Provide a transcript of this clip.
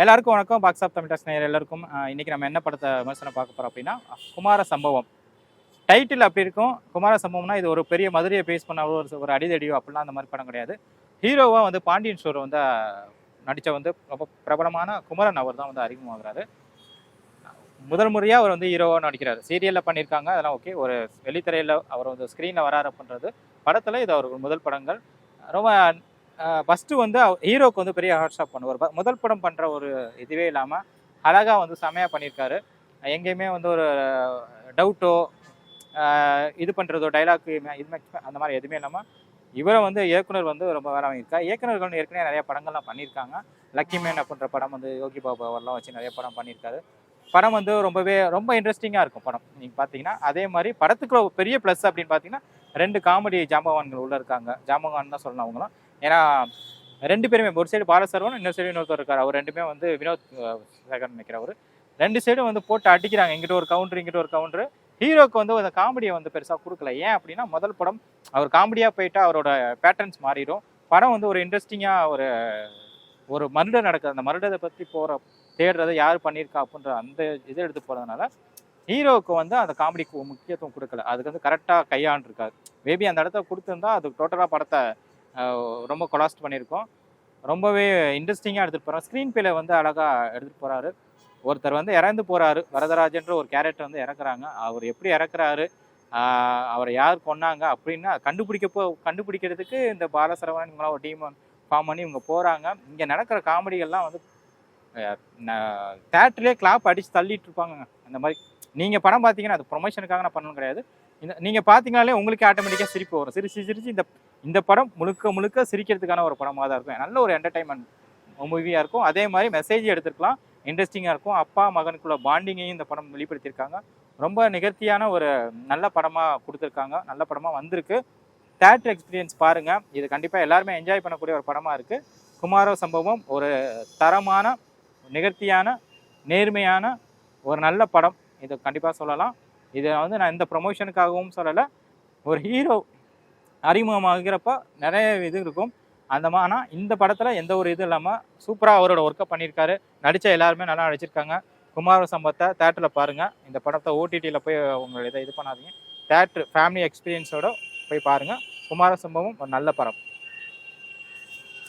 எல்லாருக்கும் வணக்கம். Box of Tamil நேயர் எல்லாருக்கும் இன்னைக்கு நம்ம என்ன படத்தை விமர்சனம் பார்க்க போறோம் அப்படின்னா, குமார சம்பவம். டைட்டில் அப்படி இருக்கும். குமார சம்பவம்னா இது ஒரு பெரிய மதுரையை பேஸ் பண்ண ஒரு அடிதடியோ அப்படிலாம் அந்த மாதிரி படம் கிடையாது. ஹீரோவா வந்து பாண்டியன் ஸ்டோர் வந்து நடித்த வந்து ரொம்ப பிரபலமான குமரன் அவர் தான் வந்து அறிமுகமாகிறாரு. முதல் முறையாக அவர் வந்து ஹீரோவாக நடிக்கிறார். சீரியலில் பண்ணியிருக்காங்க, அதெல்லாம் ஓகே. ஒரு வெளித்திரையில் அவர் வந்து ஸ்க்ரீனில் வராரு அப்படின்றது படத்தில் இது அவருக்கு முதல் படங்கள். ரொம்ப ஃபஸ்ட்டு வந்து ஹீரோக்கு வந்து பெரிய ஹாட் ஸ்டாப் பண்ணுவார். முதல் படம் பண்ணுற ஒரு இதுவே இல்லாமல் அழகாக வந்து செமையாக பண்ணியிருக்காரு. எங்கேயுமே வந்து ஒரு டவுட்டோ இது பண்ணுறதோ டைலாக் இது அந்த மாதிரி எதுவுமே இல்லாமல் இவரை வந்து இயக்குனர் வந்து ரொம்ப வேலை வாங்கியிருக்காரு. இயக்குனர்கள் ஏற்கனவே நிறைய படங்கள்லாம் பண்ணியிருக்காங்க. லக்கி மேன் அப்படின்ற படம் வந்து யோகி பாபு அவர்லாம் வச்சு நிறைய படம் பண்ணியிருக்காரு. படம் வந்து ரொம்ப இன்ட்ரெஸ்டிங்காக இருக்கும் படம் நீங்கள் பார்த்தீங்கன்னா. அதே மாதிரி படத்துக்கு பெரிய ப்ளஸ் அப்படின்னு பார்த்தீங்கன்னா 2 காமெடி ஜாம்பவான்கள் உள்ளே இருக்காங்க. ஜாம்பவான் தான் சொல்லணும் அவங்களும். ஏன்னா 2 பேருமே ஒரு சைடு பாலசரவன், இன்னொரு சைடு இன்னொருத்தர் இருக்கார். அவர் 2 வந்து வினோத் சேகர் நினைக்கிறவர். 2 சைடும் வந்து போட்டு அடிக்கிறாங்க. இங்கிட்ட ஒரு கவுண்டர், இங்கிட்ட ஒரு கவுண்டர். ஹீரோக்கு வந்து அந்த காமெடியை வந்து பெருசாக கொடுக்கல. ஏன் அப்படின்னா முதல் படம் அவர் காமெடியாக போயிட்டா அவரோட பேட்டர்ன்ஸ் மாறிடும். படம் வந்து ஒரு இன்ட்ரெஸ்டிங்காக ஒரு மர்டர் நடக்குது. அந்த மர்டரை பற்றி தேடுறதை யார் பண்ணியிருக்கா அப்படின்ற அந்த இதை எடுத்து போகிறதுனால ஹீரோவுக்கு வந்து அந்த காமெடிக்கு முக்கியத்துவம் கொடுக்கல. அதுக்கு வந்து கரெக்டாக கையாண்டிருக்காரு. மேபி அந்த இடத்த கொடுத்துருந்தா அது டோட்டலாக படத்தை ரொம்ப கொலாஸ்ட் பண்ணியிருக்கோம். ரொம்பவே இன்ட்ரெஸ்டிங்காக எடுத்துகிட்டு போகிறார். ஸ்க்ரீன் பிளே வந்து அழகாக எடுத்துகிட்டு போகிறாரு. ஒருத்தர் வந்து இறந்து போகிறாரு. வரதராஜன்ற ஒரு கேரக்டர் வந்து இறக்குறாங்க. அவர் எப்படி இறக்குறாரு, அவரை யார் கொன்னாங்க அப்படின்னா கண்டுபிடிக்கிறதுக்கு இந்த பாலசரவணன் இவங்களாம் ஒரு டீம் ஃபார்ம் பண்ணி இவங்க போகிறாங்க. இங்கே நடக்கிற காமெடிகள்லாம் வந்து தேட்டர்லேயே கிளாப் அடித்து தள்ளிட்டு இருப்பாங்க. அந்த மாதிரி நீங்கள் படம் பார்த்தீங்கன்னா அது ப்ரொமோஷனுக்காக நான் பண்ணணும் கிடையாது. நீங்கள் பார்த்தீங்கனாலே உங்களுக்கு ஆட்டோமேட்டிக்காக சிரிப்பு வரும். சிரிச்சு இந்த படம் முழுக்க சிரிக்கிறதுக்கான ஒரு படமாக தான் இருக்கும். நல்ல ஒரு என்டர்டைன்மெண்ட் மூவியாக இருக்கும். அதே மாதிரி மெசேஜ் எடுத்துருக்கலாம், இன்ட்ரெஸ்டிங்காக இருக்கும். அப்பா மகனுக்குள்ள பாண்டிங்கையும் இந்த படம் வெளிப்படுத்தியிருக்காங்க. ரொம்ப நிகழ்த்தியான ஒரு நல்ல படமாக கொடுத்துருக்காங்க. நல்ல படமாக வந்திருக்கு. தேட்டர் எக்ஸ்பீரியன்ஸ் பாருங்கள். இது கண்டிப்பாக எல்லாருமே என்ஜாய் பண்ணக்கூடிய ஒரு படமாக இருக்குது. குமார சம்பவம் ஒரு தரமான, நிகழ்த்தியான, நேர்மையான ஒரு நல்ல படம். இது கண்டிப்பாக சொல்லலாம். இதை வந்து நான் இந்த ப்ரொமோஷனுக்காகவும் சொல்லலை. ஒரு ஹீரோ அறிமுகமாகிறப்ப நிறைய இது இருக்கும். ஆனால் இந்த படத்தில் எந்த ஒரு இது இல்லாமல் சூப்பராக அவரோட ஒர்க்கை பண்ணியிருக்காரு. நடித்த எல்லாருமே நல்லா நடிச்சிருக்காங்க. குமார சம்பவத்தை தேட்டரில் பாருங்கள். இந்த படத்தை ஓடிடியில் போய் உங்களை இது பண்ணாதீங்க. தேட்டர் ஃபேமிலி எக்ஸ்பீரியன்ஸோடு போய் பாருங்கள். குமார சம்பவம் ஒரு நல்ல படம்.